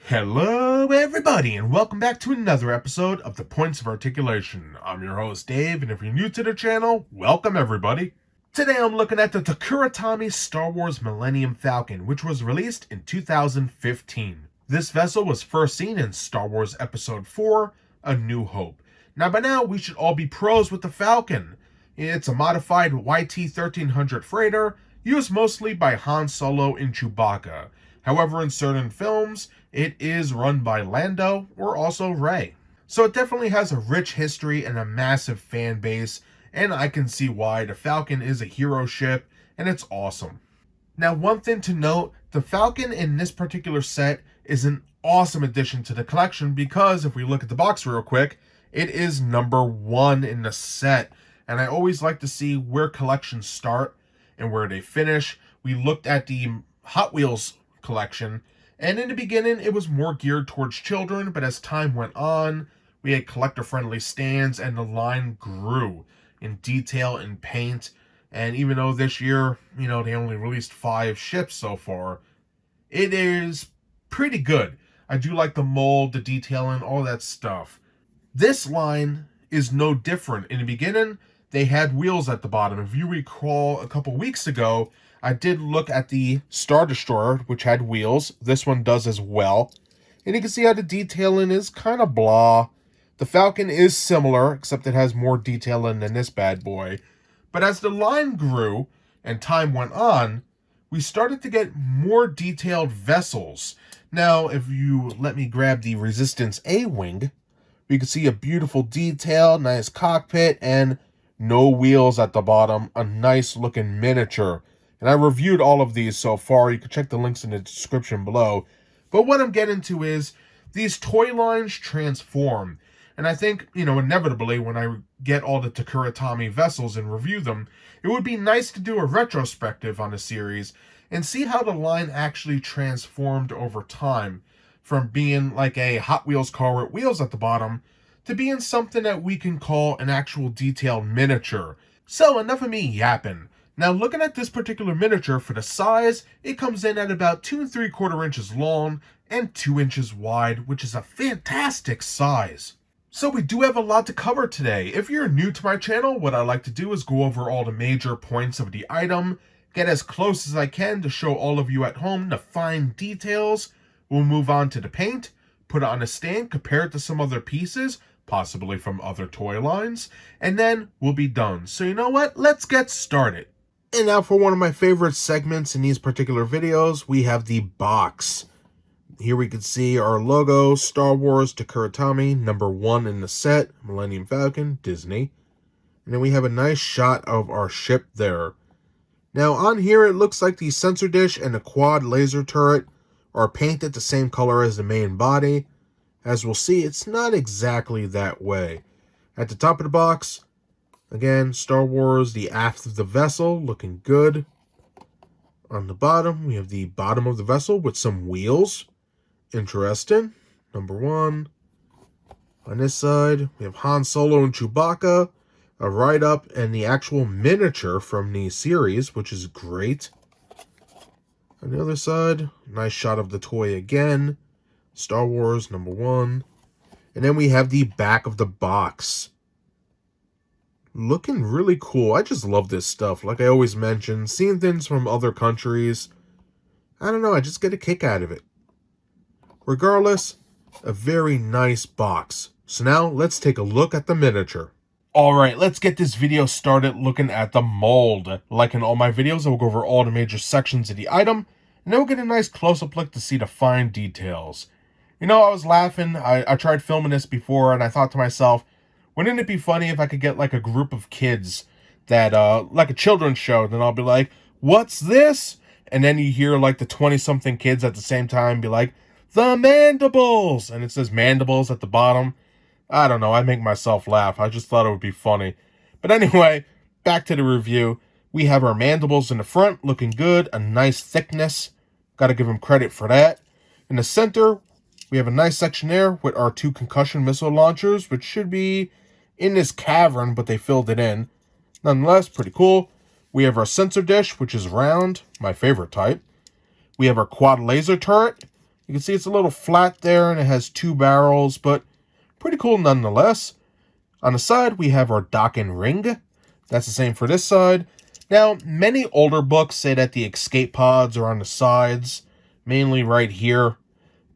Hello everybody and welcome back to another episode of the Points of Articulation. I'm your host Dave, and if you're new to the channel, welcome everybody. Today I'm looking at the Takara Tomy Star Wars Millennium Falcon, which was released in 2015. This vessel was first seen in Star Wars Episode 4, A New Hope. Now by now we should all be pros with the Falcon. It's a modified YT-1300 freighter used mostly by Han Solo and Chewbacca. However, in certain films, it is run by Lando or also Rey. So it definitely has a rich history and a massive fan base, and I can see why. The Falcon is a hero ship, and it's awesome. Now, one thing to note, the Falcon in this particular set is an awesome addition to the collection because if we look at the box real quick, it is number 1 in the set. And I always like to see where collections start and where they finish. We looked at the Hot Wheels collection, and in the beginning it was more geared towards children, but as time went on we had collector-friendly stands and the line grew in detail and paint. And even though this year, they only released 5 ships so far, it is pretty good. I do like the mold, the detailing, all that stuff. This line is no different. In the beginning they had wheels at the bottom. If you recall, a couple weeks ago I did look at the Star Destroyer, which had wheels. This one does as well. And you can see how the detailing is kind of blah. The Falcon is similar, except it has more detailing than this bad boy. But as the line grew and time went on, we started to get more detailed vessels. Now, if you let me grab the Resistance A-Wing, we can see a beautiful detail, nice cockpit, and no wheels at the bottom. A nice looking miniature. And I reviewed all of these so far. You can check the links in the description below. But what I'm getting to is these toy lines transform. And I think, inevitably when I get all the Takara Tomy vessels and review them, it would be nice to do a retrospective on the series and see how the line actually transformed over time. From being like a Hot Wheels car with wheels at the bottom to being something that we can call an actual detailed miniature. So enough of me yapping. Now, looking at this particular miniature, for the size, it comes in at about 2 3/4 inches long and 2 inches wide, which is a fantastic size. So we do have a lot to cover today. If you're new to my channel, what I like to do is go over all the major points of the item, get as close as I can to show all of you at home the fine details. We'll move on to the paint, put it on a stand, compare it to some other pieces, possibly from other toy lines, and then we'll be done. So you know what? Let's get started. And now for one of my favorite segments in these particular videos, we have the box. Here we can see our logo, Star Wars Takara Tomy, number 1 in the set, Millennium Falcon, Disney. And then we have a nice shot of our ship there. Now on here it looks like the sensor dish and the quad laser turret are painted the same color as the main body. As we'll see, it's not exactly that way. At the top of the box, again, Star Wars, the aft of the vessel, looking good. On the bottom, we have the bottom of the vessel with some wheels. Interesting. Number 1. On this side, we have Han Solo and Chewbacca, a write-up, and the actual miniature from the series, which is great. On the other side, nice shot of the toy again. Star Wars, number 1. And then we have the back of the box. Looking really cool. I just love this stuff. Like I always mention, seeing things from other countries, I don't know, I just get a kick out of it. Regardless, a very nice box. So now, let's take a look at the miniature. Alright, let's get this video started looking at the mold. Like in all my videos, I will go over all the major sections of the item, and then we'll get a nice close-up look to see the fine details. I was laughing. I tried filming this before, and I thought to myself, wouldn't it be funny if I could get like a group of kids that, like a children's show, then I'll be like, what's this? And then you hear like the 20-something kids at the same time be like, the mandibles! And it says mandibles at the bottom. I don't know, I make myself laugh. I just thought it would be funny. But anyway, back to the review. We have our mandibles in the front, looking good, a nice thickness. Gotta give them credit for that. In the center, we have a nice section there with our 2 concussion missile launchers, which should be in this cavern, but they filled it in. Nonetheless, pretty cool. We have our sensor dish, which is round, my favorite type. We have our quad laser turret, You can see it's a little flat there and it has 2 barrels, but pretty cool nonetheless. On the side, we have our docking ring. That's the same for this side. Now, many older books say that the escape pods are on the sides, mainly right here.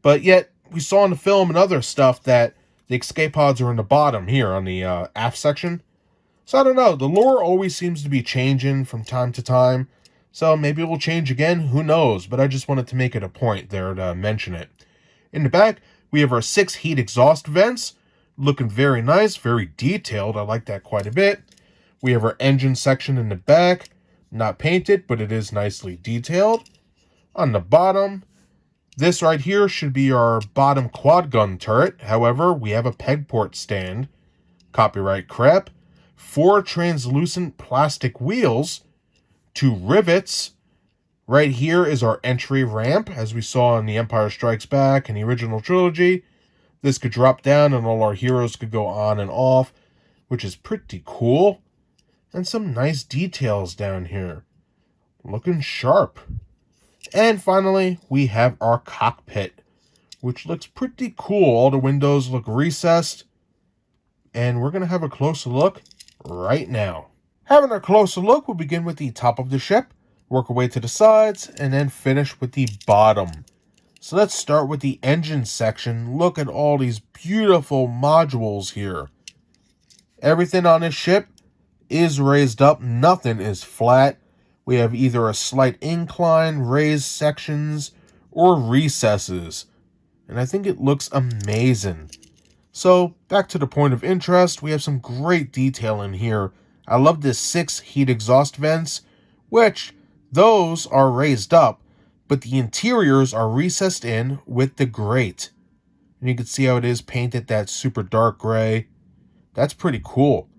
But yet, we saw in the film and other stuff that the escape pods are in the bottom here on the aft section. So I don't know, the lore always seems to be changing from time to time. So maybe it will change again, who knows. But I just wanted to make it a point there to mention it. In the back, we have our 6 heat exhaust vents. Looking very nice, very detailed. I like that quite a bit. We have our engine section in the back. Not painted, but it is nicely detailed. On the bottom, this right here should be our bottom quad gun turret. However, we have a peg port stand. Copyright crap. 4 translucent plastic wheels. 2 rivets. Right here is our entry ramp, as we saw in The Empire Strikes Back and the original trilogy. This could drop down and all our heroes could go on and off, which is pretty cool. And some nice details down here. Looking sharp. And finally, we have our cockpit, which looks pretty cool. All the windows look recessed. And we're going to have a closer look right now. Having a closer look, we'll begin with the top of the ship, work our way to the sides, and then finish with the bottom. So let's start with the engine section. Look at all these beautiful modules here. Everything on this ship is raised up. Nothing is flat. We have either a slight incline, raised sections, or recesses. And I think it looks amazing. So, back to the point of interest, we have some great detail in here. I love this 6 heat exhaust vents, which those are raised up, but the interiors are recessed in with the grate. And you can see how it is painted that super dark gray. That's pretty cool.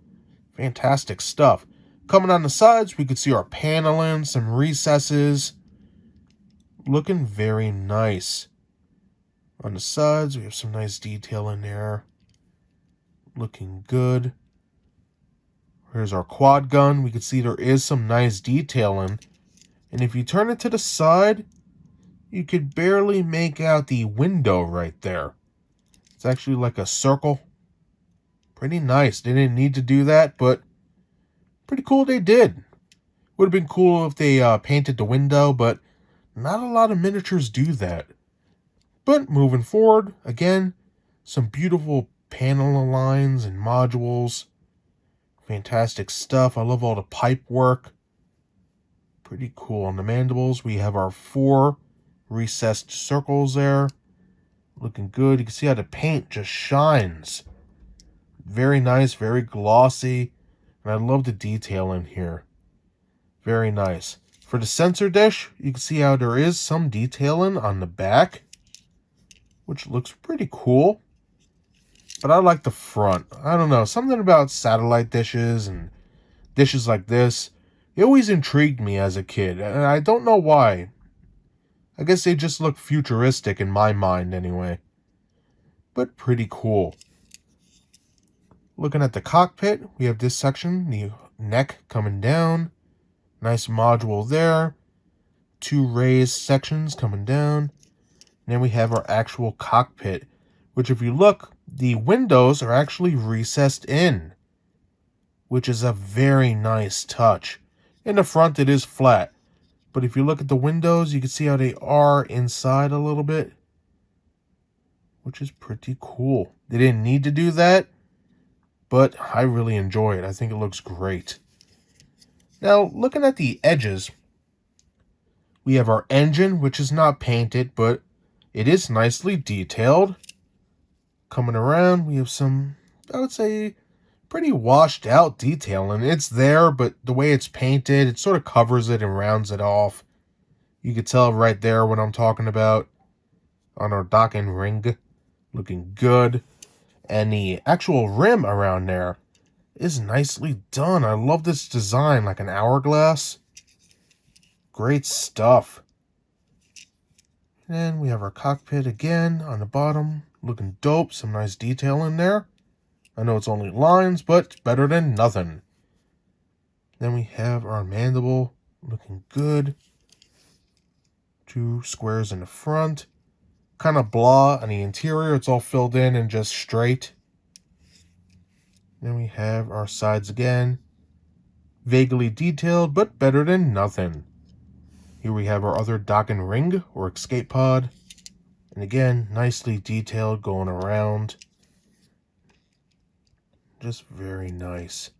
Fantastic stuff. Coming on the sides, we could see our paneling, some recesses. Looking very nice. On the sides, we have some nice detail in there. Looking good. Here's our quad gun. We can see there is some nice detailing. And if you turn it to the side, you could barely make out the window right there. It's actually like a circle. Pretty nice. They didn't need to do that, but pretty cool they did. Would have been cool if they painted the window, but not a lot of miniatures do that. But moving forward, again, some beautiful panel lines and modules. Fantastic stuff. I love all the pipe work. Pretty cool. On the mandibles, we have our 4 recessed circles there. Looking good. You can see how the paint just shines. Very nice, very glossy. And I love the detail in here. Very nice. For the sensor dish, you can see how there is some detailing on the back, which looks pretty cool. But I like the front. I don't know, something about satellite dishes and dishes like this, it always intrigued me as a kid, and I don't know why. I guess they just look futuristic in my mind anyway. But pretty cool. Looking at the cockpit, we have this section, the neck coming down. Nice module there. 2 raised sections coming down. And then we have our actual cockpit, which if you look, the windows are actually recessed in, which is a very nice touch. In the front, it is flat. But if you look at the windows, you can see how they are inside a little bit, which is pretty cool. They didn't need to do that, but I really enjoy it. I think it looks great. Now, looking at the edges, we have our engine, which is not painted, but it is nicely detailed. Coming around, we have some, I would say, pretty washed out detailing. It's there, but the way it's painted, it sort of covers it and rounds it off. You can tell right there what I'm talking about. On our docking ring, looking good. And the actual rim around there is nicely done. I love this design, like an hourglass. Great stuff. And we have our cockpit again on the bottom. Looking dope. Some nice detail in there. I know it's only lines, but it's better than nothing. Then we have our mandible. Looking good. 2 squares in the front. kind of blah on the interior. It's all filled in and just straight. Then we have our sides again. Vaguely detailed, but better than nothing. Here we have our other dock and ring, or escape pod. And again, nicely detailed going around. Just very nice.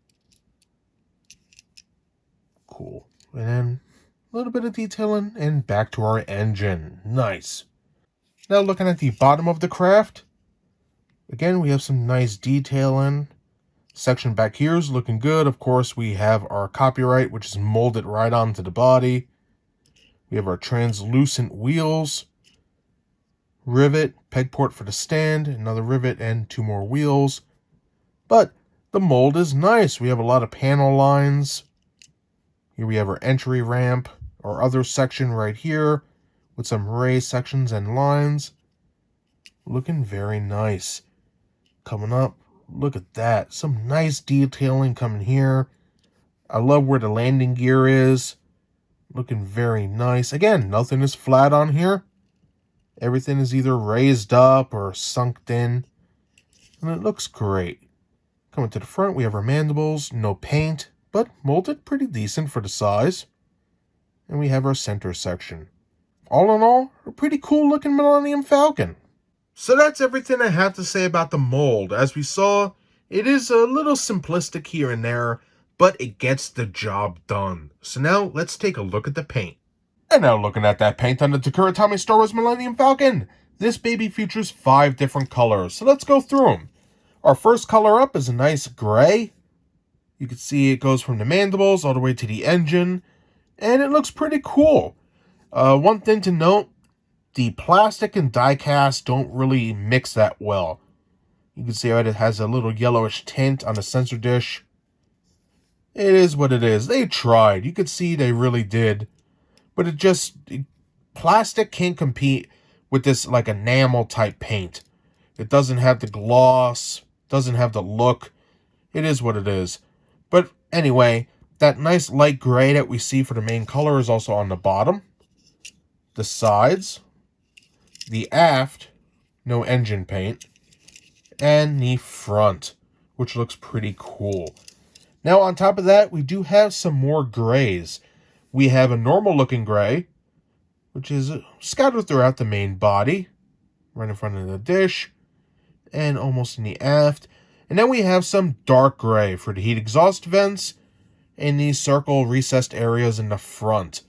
Cool. And then a little bit of detailing, and back to our engine. Nice. Now looking at the bottom of the craft. Again, we have some nice detailing. Section back here is looking good. Of course, we have our copyright, which is molded right onto the body. We have our translucent wheels. Rivet, peg port for the stand, another rivet, and 2 more wheels. But the mold is nice. We have a lot of panel lines. Here we have our entry ramp, our other section right here, with some raised sections and lines. Looking very nice. Coming up, look at that. Some nice detailing coming here. I love where the landing gear is. Looking very nice. Again, nothing is flat on here. Everything is either raised up or sunk in. And it looks great. Coming to the front, we have our mandibles. No paint, but molded pretty decent for the size. And we have our center section. All in all, a pretty cool looking Millennium Falcon. So that's everything I have to say about the mold. As we saw, it is a little simplistic here and there, but it gets the job done. So now let's take a look at the paint. And now looking at that paint on the Takara Tomy Star Wars Millennium Falcon. This baby features 5 different colors, so let's go through them. Our first color up is a nice gray. You can see it goes from the mandibles all the way to the engine, and it looks pretty cool. One thing to note, the plastic and die cast don't really mix that well. You can see how it has a little yellowish tint on the sensor dish. It is what it is. They tried. You could see they really did. But plastic can't compete with this like enamel type paint. It doesn't have the gloss, doesn't have the look. It is what it is. But anyway, that nice light gray that we see for the main color is also on the bottom. The sides, the aft, no engine paint, and the front, which looks pretty cool. Now on top of that, we do have some more grays. We have a normal looking gray, which is scattered throughout the main body, right in front of the dish, and almost in the aft. And then we have some dark gray for the heat exhaust vents and these circle recessed areas in the front.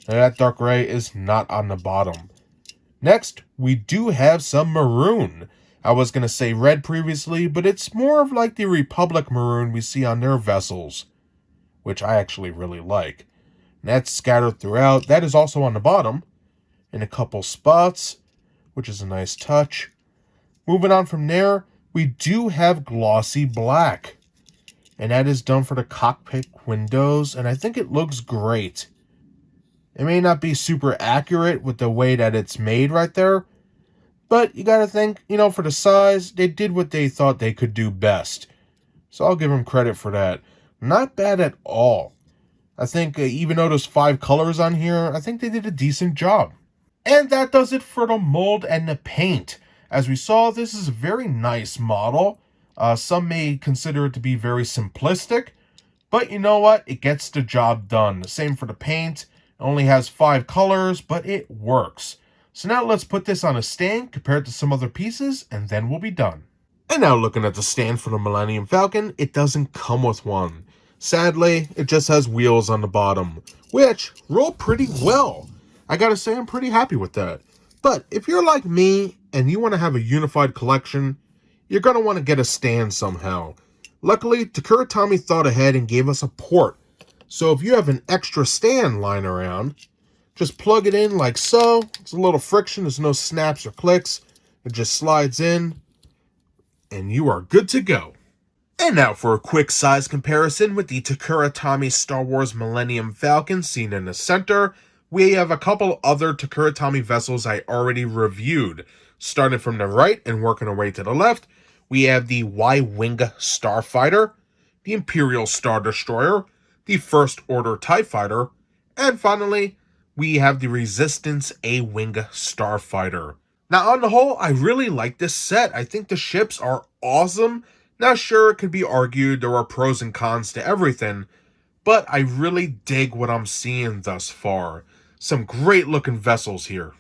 Now that dark gray is not on the bottom. Next, we do have some maroon. I was going to say red previously, but it's more of like the Republic maroon we see on their vessels, which I actually really like. And that's scattered throughout. That is also on the bottom in a couple spots, which is a nice touch. Moving on from there, we do have glossy black. And that is done for the cockpit windows, and I think it looks great. It may not be super accurate with the way that it's made right there, but you gotta think, for the size, they did what they thought they could do best. So I'll give them credit for that. Not bad at all. I think even though there's 5 colors on here, I think they did a decent job. And that does it for the mold and the paint. As we saw, this is a very nice model. Some may consider it to be very simplistic, but you know what? It gets the job done. The same for the paint. It only has 5 colors, but it works. So now let's put this on a stand compared to some other pieces, and then we'll be done. And now looking at the stand for the Millennium Falcon, it doesn't come with one. Sadly, it just has wheels on the bottom, which roll pretty well. I gotta say, I'm pretty happy with that. But if you're like me and you want to have a unified collection, you're going to want to get a stand somehow. Luckily, Takara Tomy thought ahead and gave us a port. So if you have an extra stand lying around, just plug it in like so. It's a little friction. There's no snaps or clicks. It just slides in, and you are good to go. And now for a quick size comparison with the Takara Tomy Star Wars Millennium Falcon seen in the center. We have a couple other Takara Tomy vessels I already reviewed. Starting from the right and working our way to the left, we have the Y-Wing Starfighter, the Imperial Star Destroyer, the First Order TIE Fighter, and finally, we have the Resistance A-Wing Starfighter. Now, on the whole, I really like this set. I think the ships are awesome. Now, sure, it could be argued there are pros and cons to everything, but I really dig what I'm seeing thus far. Some great looking vessels here.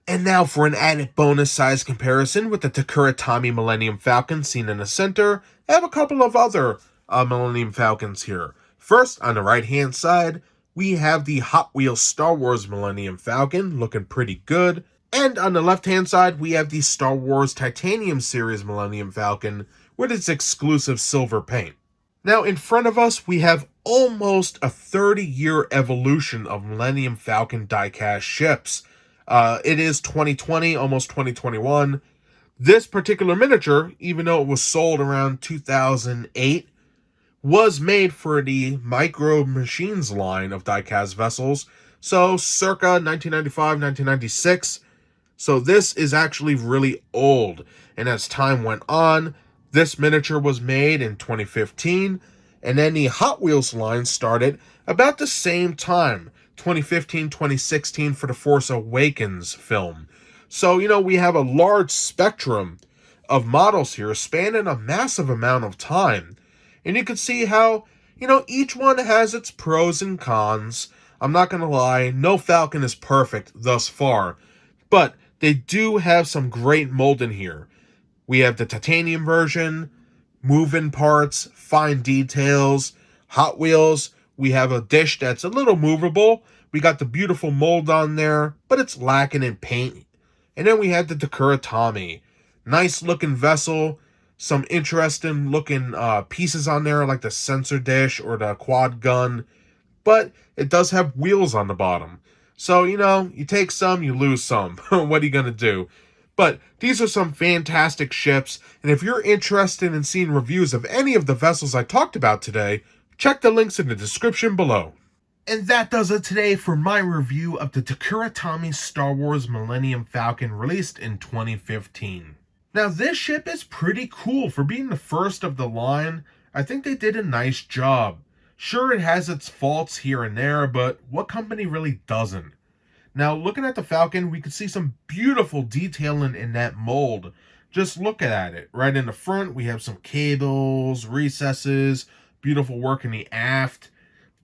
And now for an added bonus size comparison with the Takara Tomy Millennium Falcon seen in the center, I have a couple of other Millennium Falcons here. First, on the right hand side, we have the Hot Wheels Star Wars Millennium Falcon, looking pretty good. And on the left hand side, we have the Star Wars Titanium Series Millennium Falcon with its exclusive silver paint. Now in front of us, we have almost a 30-year evolution of Millennium Falcon diecast ships. It is 2020, almost 2021. This particular miniature, even though it was sold around 2008, was made for the Micro Machines line of diecast vessels, so circa 1995, 1996. So this is actually really old, and as time went on, this miniature was made in 2015, and then the Hot Wheels line started about the same time, 2015, 2016 for the Force Awakens film. So, we have a large spectrum of models here spanning a massive amount of time. And you can see how, each one has its pros and cons. I'm not going to lie, no Falcon is perfect thus far, but they do have some great molding here. We have the titanium version, moving parts, fine details, Hot Wheels. We have a dish that's a little movable. We got the beautiful mold on there, but it's lacking in paint. And then we have the Takara Tomy. Nice looking vessel, some interesting looking pieces on there like the sensor dish or the quad gun, but it does have wheels on the bottom. So, you take some, you lose some. What are you going to do? But these are some fantastic ships, and if you're interested in seeing reviews of any of the vessels I talked about today, check the links in the description below. And that does it today for my review of the Takara Tomy Star Wars Millennium Falcon released in 2015. Now this ship is pretty cool for being the first of the line. I think they did a nice job. Sure, it has its faults here and there, but what company really doesn't? Now, looking at the Falcon, we can see some beautiful detailing in that mold. Just look at it. Right in the front, we have some cables, recesses, beautiful work in the aft.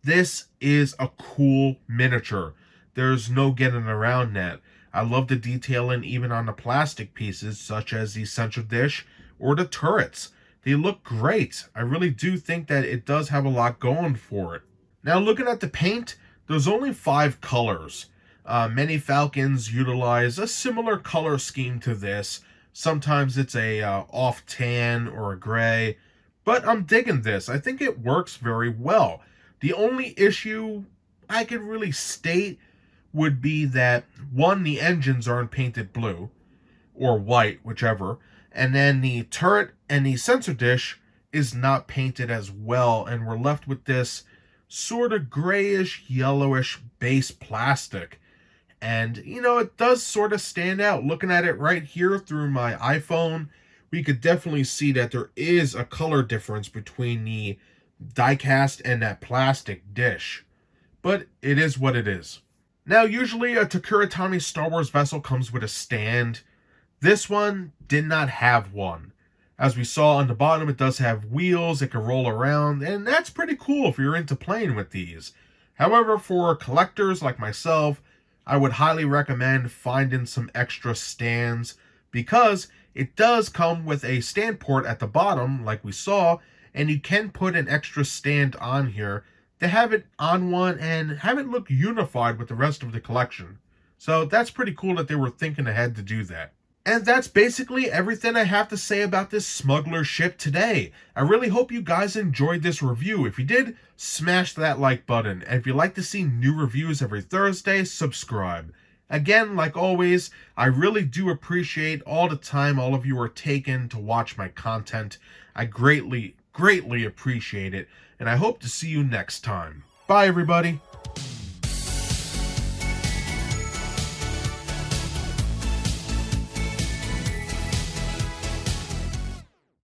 This is a cool miniature. There's no getting around that. I love the detailing even on the plastic pieces, such as the central dish or the turrets. They look great. I really do think that it does have a lot going for it. Now, looking at the paint, there's only 5 colors. Many Falcons utilize a similar color scheme to this. Sometimes it's a off tan or a gray, but I'm digging this. I think it works very well. The only issue I could really state would be that, one, the engines aren't painted blue, or white, whichever, and then the turret and the sensor dish is not painted as well, and we're left with this sort of grayish, yellowish base plastic. And, it does sort of stand out. Looking at it right here through my iPhone, we could definitely see that there is a color difference between the die-cast and that plastic dish. But it is what it is. Now, usually a Takara Tomy Star Wars vessel comes with a stand. This one did not have one. As we saw on the bottom, it does have wheels, it can roll around, and that's pretty cool if you're into playing with these. However, for collectors like myself, I would highly recommend finding some extra stands because it does come with a stand port at the bottom, like we saw, and you can put an extra stand on here to have it on one and have it look unified with the rest of the collection. So that's pretty cool that they were thinking ahead to do that. And that's basically everything I have to say about this smuggler ship today. I really hope you guys enjoyed this review. If you did, smash that like button. And if you'd like to see new reviews every Thursday, subscribe. Again, like always, I really do appreciate all the time all of you are taking to watch my content. I greatly appreciate it. And I hope to see you next time. Bye, everybody.